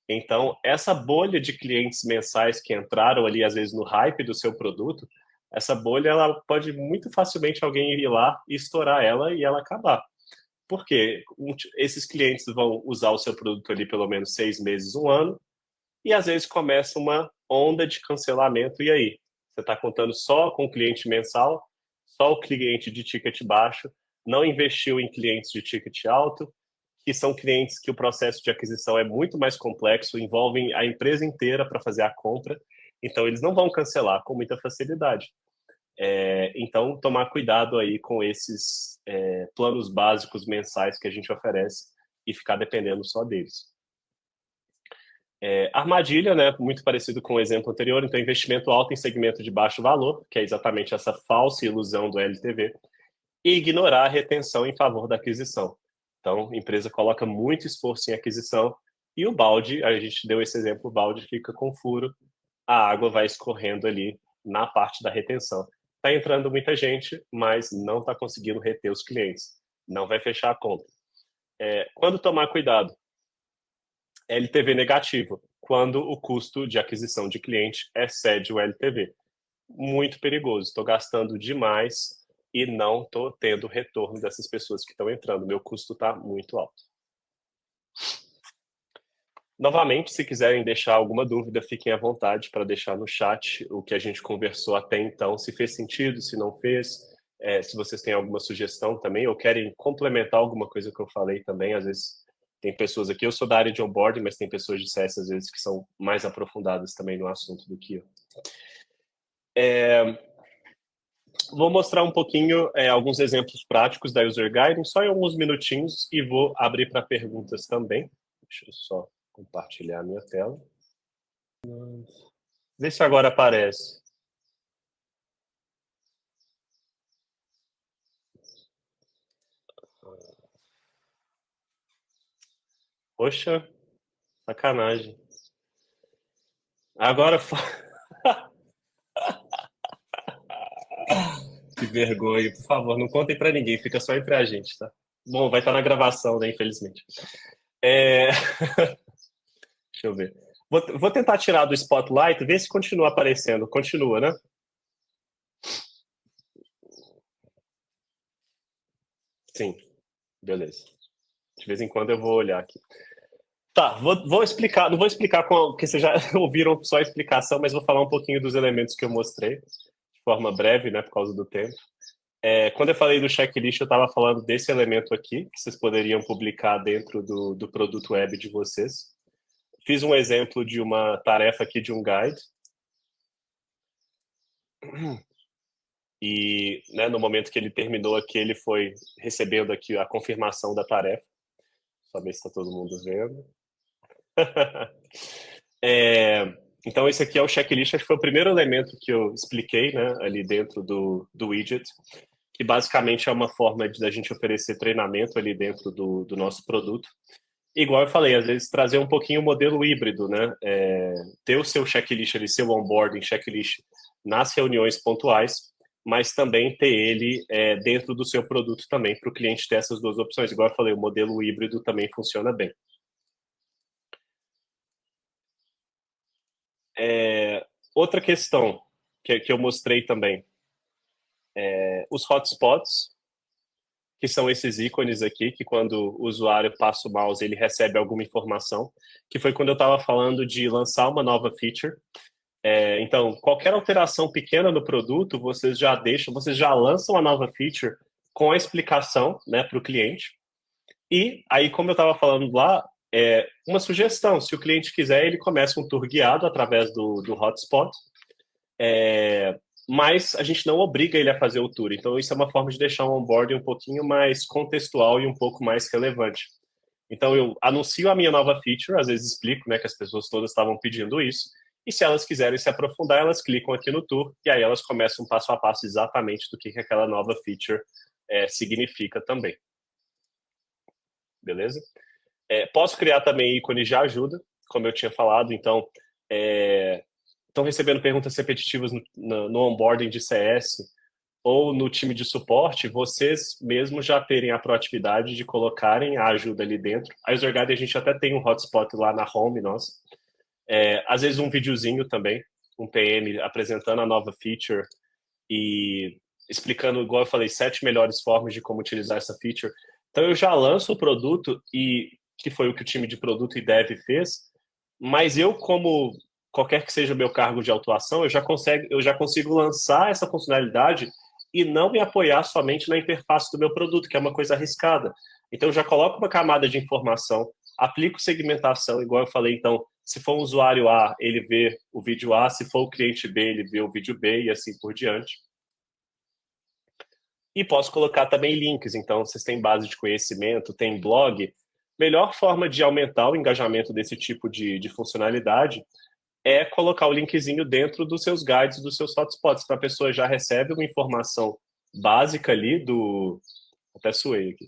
Então, essa bolha de clientes mensais que entraram ali, às vezes, no hype do seu produto, essa bolha, ela pode muito facilmente alguém ir lá e estourar ela e ela acabar. Por quê? Esses clientes vão usar o seu produto ali pelo menos 6 meses, um ano, e às vezes começa uma onda de cancelamento. E aí? Você está contando só com o cliente mensal, só o cliente de ticket baixo, não investiu em clientes de ticket alto, que são clientes que o processo de aquisição é muito mais complexo, envolvem a empresa inteira para fazer a compra, então eles não vão cancelar com muita facilidade. Então, tomar cuidado aí com esses planos básicos mensais que a gente oferece e ficar dependendo só deles. Armadilha, né, muito parecido com o exemplo anterior, então investimento alto em segmento de baixo valor, que é exatamente essa falsa ilusão do LTV, e ignorar a retenção em favor da aquisição. Então, a empresa coloca muito esforço em aquisição e o balde, a gente deu esse exemplo, o balde fica com furo, a água vai escorrendo ali na parte da retenção. Está entrando muita gente, mas não está conseguindo reter os clientes. Não vai fechar a conta. Quando tomar cuidado? LTV negativo, quando o custo de aquisição de cliente excede o LTV. Muito perigoso, estou gastando demais e não estou tendo retorno dessas pessoas que estão entrando. Meu custo está muito alto. Novamente, se quiserem deixar alguma dúvida, fiquem à vontade para deixar no chat o que a gente conversou até então, se fez sentido, se não fez, se vocês têm alguma sugestão também, ou querem complementar alguma coisa que eu falei também, às vezes tem pessoas aqui, eu sou da área de onboarding, mas tem pessoas de CS às vezes que são mais aprofundadas também no assunto do que eu. Vou mostrar um pouquinho alguns exemplos práticos da User Guiding, só em alguns minutinhos, e vou abrir para perguntas também. Deixa eu só compartilhar a minha tela. Vê se agora aparece. Poxa, sacanagem. Agora... Que vergonha. Por favor, não contem para ninguém, fica só entre a gente, tá? Bom, vai estar na gravação, né, infelizmente. Deixa eu ver. Vou tentar tirar do Spotlight, ver se continua aparecendo. Continua, né? Sim, beleza. De vez em quando eu vou olhar aqui. Tá, vou explicar, não vou explicar porque vocês já ouviram só a explicação, mas vou falar um pouquinho dos elementos que eu mostrei, de forma breve, né, por causa do tempo. Quando eu falei do checklist, eu estava falando desse elemento aqui, que vocês poderiam publicar dentro do produto web de vocês. Fiz um exemplo de uma tarefa aqui de um guide. E né, no momento que ele terminou aqui, ele foi recebendo aqui a confirmação da tarefa. Só ver se está todo mundo vendo. Então, esse aqui é o checklist. Acho que foi o primeiro elemento que eu expliquei, né, ali dentro do widget, que basicamente é uma forma de a gente oferecer treinamento ali dentro do nosso produto. Igual eu falei, às vezes trazer um pouquinho o modelo híbrido, né? Ter o seu checklist ali, seu onboarding checklist nas reuniões pontuais, mas também ter ele dentro do seu produto também, para o cliente ter essas duas opções. Igual eu falei, o modelo híbrido também funciona bem. Outra questão que eu mostrei também, os hotspots, que são esses ícones aqui, que quando o usuário passa o mouse, ele recebe alguma informação, que foi quando eu estava falando de lançar uma nova feature. Então, qualquer alteração pequena no produto, vocês já lançam a nova feature com a explicação, né, para o cliente. E aí, como eu estava falando lá, uma sugestão, se o cliente quiser, ele começa um tour guiado através do hotspot, mas a gente não obriga ele a fazer o tour. Então, isso é uma forma de deixar o onboarding um pouquinho mais contextual e um pouco mais relevante. Então, eu anuncio a minha nova feature, às vezes explico, né, que as pessoas todas estavam pedindo isso, e se elas quiserem se aprofundar, elas clicam aqui no tour, e aí elas começam passo a passo exatamente do que aquela nova feature significa também. Beleza? Posso criar também ícones de ajuda, como eu tinha falado, então estão recebendo perguntas repetitivas no onboarding de CS ou no time de suporte, vocês mesmos já terem a proatividade de colocarem a ajuda ali dentro. A UserGuide, a gente até tem um hotspot lá na home nossa. Às vezes um videozinho também, um PM apresentando a nova feature e explicando, igual eu falei, 7 melhores formas de como utilizar essa feature. Então eu já lanço o produto, e que foi o que o time de produto e dev fez, mas eu, como qualquer que seja o meu cargo de autuação, eu já consigo lançar essa funcionalidade e não me apoiar somente na interface do meu produto, que é uma coisa arriscada. Então eu já coloco uma camada de informação, aplico segmentação, igual eu falei, então, se for um usuário A, ele vê o vídeo A, se for o cliente B, ele vê o vídeo B e assim por diante. E posso colocar também links, então vocês têm base de conhecimento, tem blog. Melhor forma de aumentar o engajamento desse tipo de funcionalidade é colocar o linkzinho dentro dos seus guides, dos seus hotspots, para a pessoa já recebe uma informação básica ali do... Até suei aqui.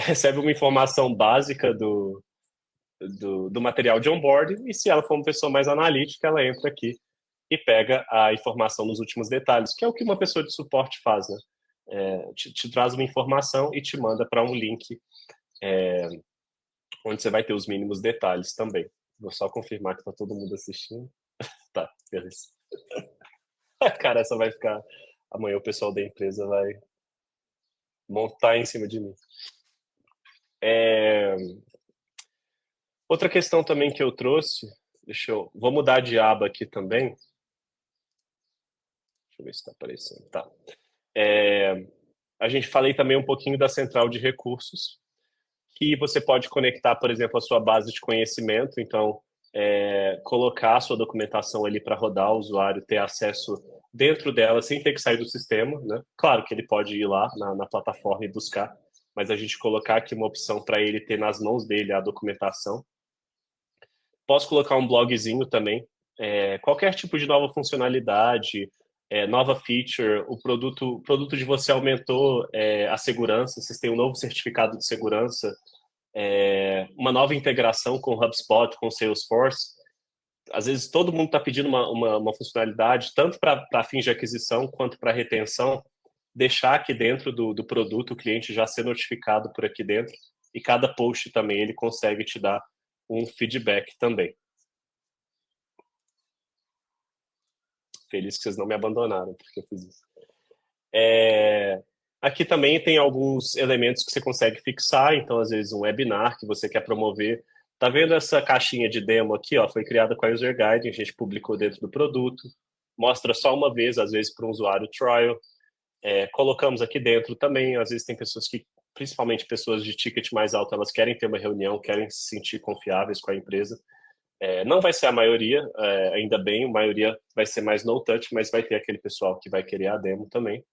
Recebe uma informação básica do material de onboarding, e se ela for uma pessoa mais analítica, ela entra aqui e pega a informação nos últimos detalhes, que é o que uma pessoa de suporte faz, né? Te traz uma informação e te manda para um link onde você vai ter os mínimos detalhes também. Vou só confirmar que está todo mundo assistindo. Tá, beleza. Cara, essa vai ficar... Amanhã o pessoal da empresa vai montar em cima de mim. Outra questão também que eu trouxe, vou mudar de aba aqui também. Deixa eu ver se está aparecendo. Tá. A gente falei também um pouquinho da central de recursos, que você pode conectar, por exemplo, a sua base de conhecimento. Então, colocar a sua documentação ali para rodar, o usuário ter acesso dentro dela sem ter que sair do sistema, né? Claro que ele pode ir lá na plataforma e buscar, mas a gente colocar aqui uma opção para ele ter nas mãos dele a documentação. Posso colocar um blogzinho também. Qualquer tipo de nova funcionalidade, nova feature, o produto de você aumentou a segurança, vocês têm um novo certificado de segurança, uma nova integração com o HubSpot, com o Salesforce. Às vezes todo mundo está pedindo uma funcionalidade, tanto para fins de aquisição quanto para retenção, deixar aqui dentro do produto o cliente já ser notificado por aqui dentro, e cada post também ele consegue te dar um feedback também. Feliz que vocês não me abandonaram, porque eu fiz isso. Aqui também tem alguns elementos que você consegue fixar, então às vezes um webinar que você quer promover. Tá vendo essa caixinha de demo aqui? Ó, foi criada com a UserGuide, a gente publicou dentro do produto. Mostra só uma vez, às vezes para um usuário trial. Colocamos aqui dentro também, às vezes tem pessoas que, principalmente pessoas de ticket mais alto, elas querem ter uma reunião, querem se sentir confiáveis com a empresa. Não vai ser a maioria, ainda bem, a maioria vai ser mais no touch, mas vai ter aquele pessoal que vai querer a demo também.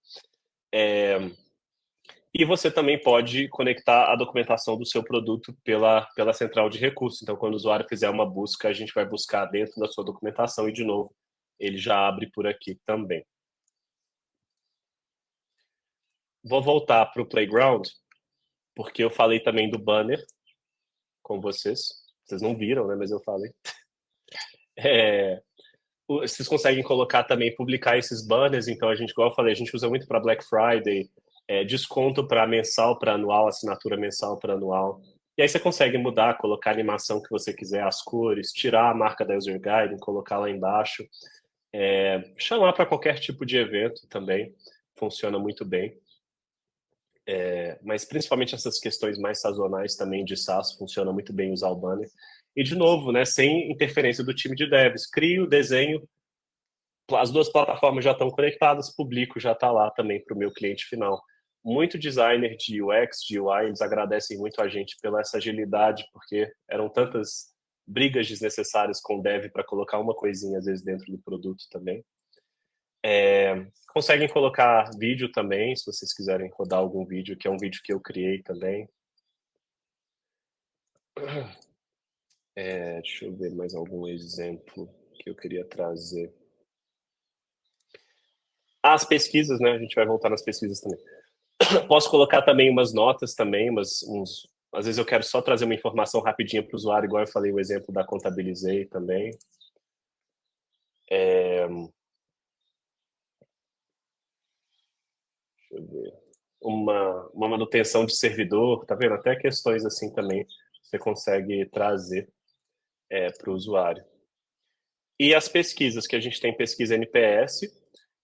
E você também pode conectar a documentação do seu produto pela central de recursos. Então, quando o usuário fizer uma busca, a gente vai buscar dentro da sua documentação e, de novo, ele já abre por aqui também. Vou voltar para o Playground, porque eu falei também do banner com vocês. Vocês não viram, né? Mas eu falei. Vocês conseguem colocar também, publicar esses banners. Então, igual eu falei, a gente usa muito para Black Friday, desconto para mensal, para anual, assinatura mensal para anual. E aí você consegue mudar, colocar a animação que você quiser, as cores, tirar a marca da User Guide, colocar lá embaixo. Chamar para qualquer tipo de evento também, funciona muito bem. Mas principalmente essas questões mais sazonais também de SaaS, funciona muito bem usar o banner. E, de novo, né, sem interferência do time de devs. Crio, desenho, as duas plataformas já estão conectadas, publico, já está lá também para o meu cliente final. muito designer de UX, de UI, eles agradecem muito a gente pela essa agilidade, porque eram tantas brigas desnecessárias com o dev para colocar uma coisinha, às vezes, dentro do produto também. Conseguem colocar vídeo também, se vocês quiserem rodar algum vídeo, que é um vídeo que eu criei também. Deixa eu ver mais algum exemplo que eu queria trazer. As pesquisas, né? A gente vai voltar nas pesquisas também. Posso colocar também umas notas também, às vezes eu quero só trazer uma informação rapidinha para o usuário, igual eu falei o exemplo da Contabilizei também. Deixa eu ver. Uma manutenção de servidor, tá vendo? Até questões assim também você consegue trazer para o usuário. E as pesquisas, que a gente tem pesquisa NPS,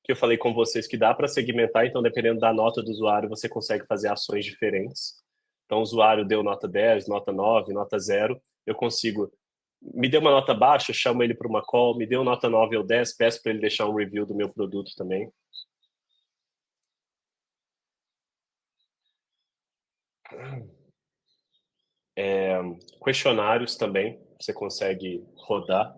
que eu falei com vocês que dá para segmentar, então dependendo da nota do usuário, você consegue fazer ações diferentes. Então o usuário deu nota 10, nota 9, nota 0, eu consigo... Me deu uma nota baixa, chamo ele para uma call, me deu nota 9 ou 10, peço para ele deixar um review do meu produto também. Questionários também, você consegue rodar.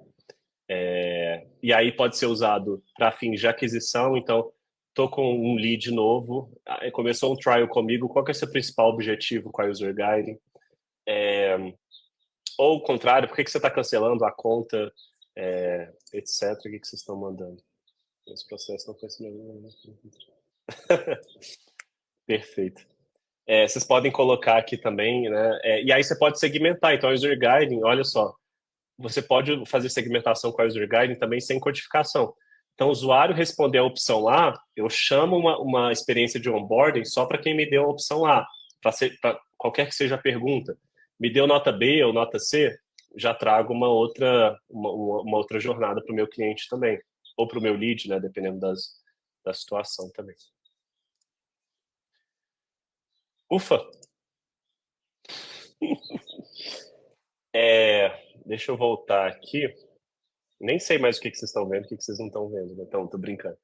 E aí pode ser usado para fins de aquisição, então estou com um lead novo, começou um trial comigo, qual que é o seu principal objetivo com a User Guide? Ou o contrário, por que você está cancelando a conta, etc. O que vocês estão mandando? Esse processo não foi assim. Perfeito. Vocês podem colocar aqui também, né? E aí você pode segmentar. Então, a User Guiding, olha só, você pode fazer segmentação com a User Guiding também sem codificação. Então, o usuário responder a opção A, eu chamo uma experiência de onboarding só para quem me deu a opção A, para qualquer que seja a pergunta. Me deu nota B ou nota C, já trago uma outra jornada para o meu cliente também, ou para o meu lead, né, dependendo da situação também. Ufa! Deixa eu voltar aqui. Nem sei mais o que vocês estão vendo, o que vocês não estão vendo, né? Então, tô brincando.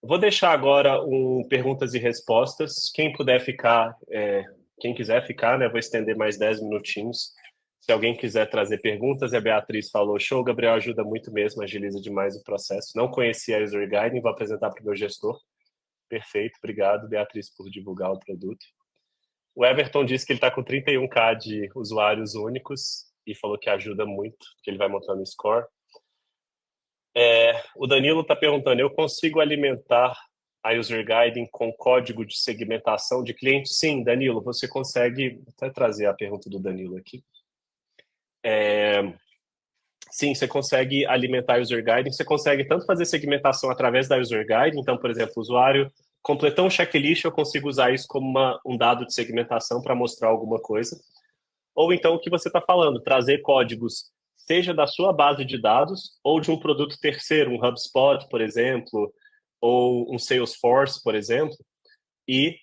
Vou deixar agora perguntas e respostas. Quem puder ficar, quem quiser ficar, né? Vou estender mais 10 minutinhos. Se alguém quiser trazer perguntas, a Beatriz falou, show, Gabriel, ajuda muito mesmo, agiliza demais o processo. Não conhecia a User Guiding, vou apresentar para o meu gestor. Perfeito, obrigado, Beatriz, por divulgar o produto. O Everton disse que ele está com 31K de usuários únicos e falou que ajuda muito, que ele vai montando o score. O Danilo está perguntando, eu consigo alimentar a User Guiding com código de segmentação de cliente? Sim, Danilo, você consegue... Vou até trazer a pergunta do Danilo aqui. Sim, você consegue alimentar a User Guiding, você consegue tanto fazer segmentação através da User Guiding, então, por exemplo, o usuário completou um checklist, eu consigo usar isso como um dado de segmentação para mostrar alguma coisa. Ou então o que você está falando, trazer códigos, seja da sua base de dados ou de um produto terceiro, um HubSpot, por exemplo, ou um Salesforce, por exemplo, e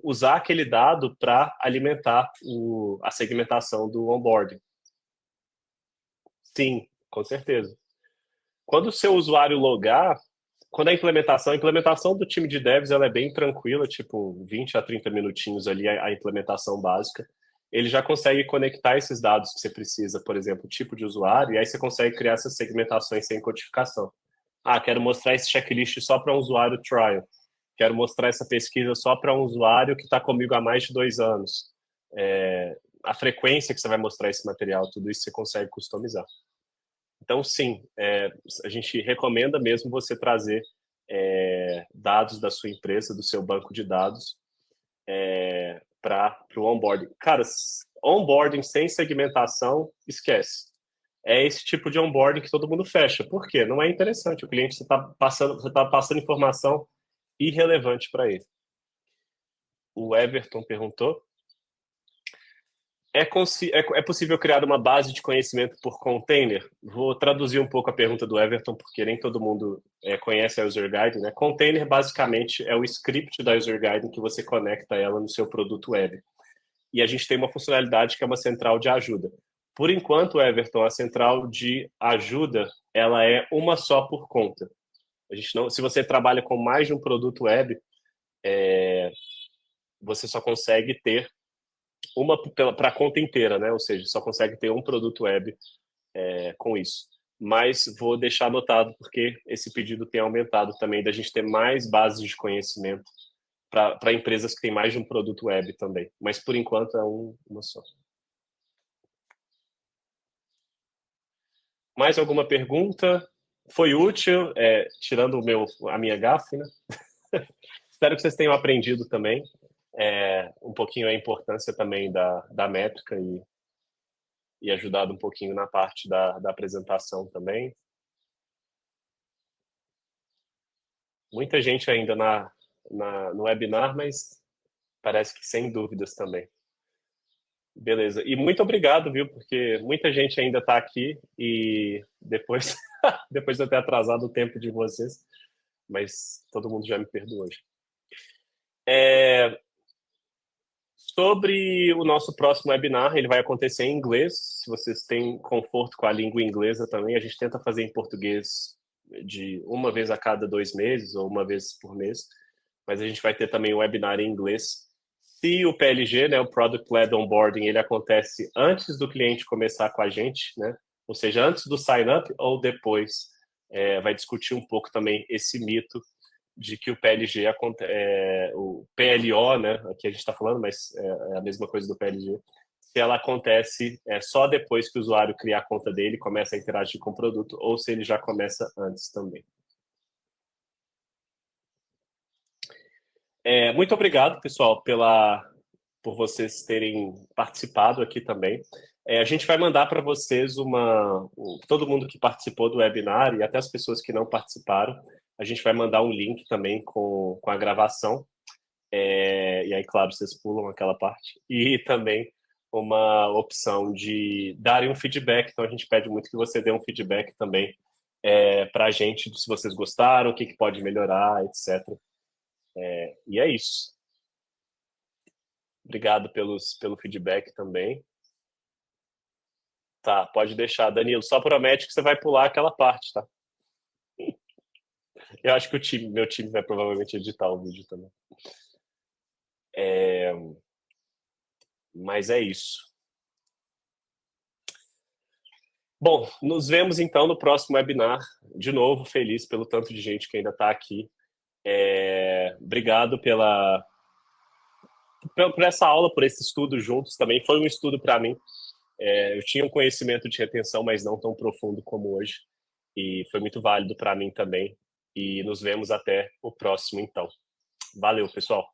usar aquele dado para alimentar a segmentação do onboarding. Sim, com certeza. Quando o seu usuário logar, quando a implementação do time de devs ela é bem tranquila, tipo 20 a 30 minutinhos ali a implementação básica. Ele já consegue conectar esses dados que você precisa, por exemplo, tipo de usuário, e aí você consegue criar essas segmentações sem codificação. Quero mostrar esse checklist só para um usuário trial. Quero mostrar essa pesquisa só para um usuário que está comigo há mais de 2 anos. A frequência que você vai mostrar esse material, tudo isso você consegue customizar. Então, sim, a gente recomenda mesmo você trazer dados da sua empresa, do seu banco de dados, para o onboarding. Cara, onboarding sem segmentação, esquece. É esse tipo de onboarding que todo mundo fecha. Por quê? Não é interessante. O cliente, você está passando informação irrelevante para ele. O Everton perguntou. É possível criar uma base de conhecimento por container? Vou traduzir um pouco a pergunta do Everton, porque nem todo mundo conhece a User Guide, né? Container, basicamente, é o script da User Guide que você conecta ela no seu produto web. E a gente tem uma funcionalidade que é uma central de ajuda. Por enquanto, Everton, a central de ajuda, ela é uma só por conta. A gente não, se você trabalha com mais de um produto web, você só consegue ter uma para a conta inteira, né? Ou seja, só consegue ter um produto web com isso. Mas vou deixar anotado porque esse pedido tem aumentado também, da gente ter mais bases de conhecimento para empresas que têm mais de um produto web também. Mas por enquanto é uma só. Mais alguma pergunta? Foi útil, tirando a minha gafe, né? Espero que vocês tenham aprendido também um pouquinho a importância também da métrica e ajudado um pouquinho na parte da apresentação também. Muita gente ainda no webinar, mas parece que sem dúvidas também. Beleza. E muito obrigado, viu? Porque muita gente ainda está aqui e depois, depois de eu ter atrasado o tempo de vocês, mas todo mundo já me perdoou hoje. Sobre o nosso próximo webinar, ele vai acontecer em inglês. Se vocês têm conforto com a língua inglesa também, a gente tenta fazer em português de uma vez a cada 2 meses ou uma vez por mês, mas a gente vai ter também um webinar em inglês. Se o PLG, né, o Product Led Onboarding, ele acontece antes do cliente começar com a gente, né, ou seja, antes do sign-up ou depois, vai discutir um pouco também esse mito de que o PLG, o PLO, né, aqui a gente está falando, mas é a mesma coisa do PLG, se ela acontece só depois que o usuário cria a conta dele, começa a interagir com o produto, ou se ele já começa antes também. Muito obrigado, pessoal, por vocês terem participado aqui também. A gente vai mandar para vocês todo mundo que participou do webinar e até as pessoas que não participaram, a gente vai mandar um link também com a gravação. E aí, claro, vocês pulam aquela parte. E também uma opção de darem um feedback. Então, a gente pede muito que você dê um feedback também para a gente, se vocês gostaram, o que pode melhorar, etc. E é isso. Obrigado pelo feedback também. Tá, pode deixar. Danilo, só promete que você vai pular aquela parte, tá? Eu acho que meu time vai provavelmente editar o vídeo também. Mas é isso. Bom, nos vemos então no próximo webinar. De novo, feliz pelo tanto de gente que ainda está aqui. Obrigado por essa aula, por esse estudo juntos também. Foi um estudo para mim. Eu tinha um conhecimento de retenção, mas não tão profundo como hoje. E foi muito válido para mim também. E nos vemos até o próximo, então. Valeu, pessoal.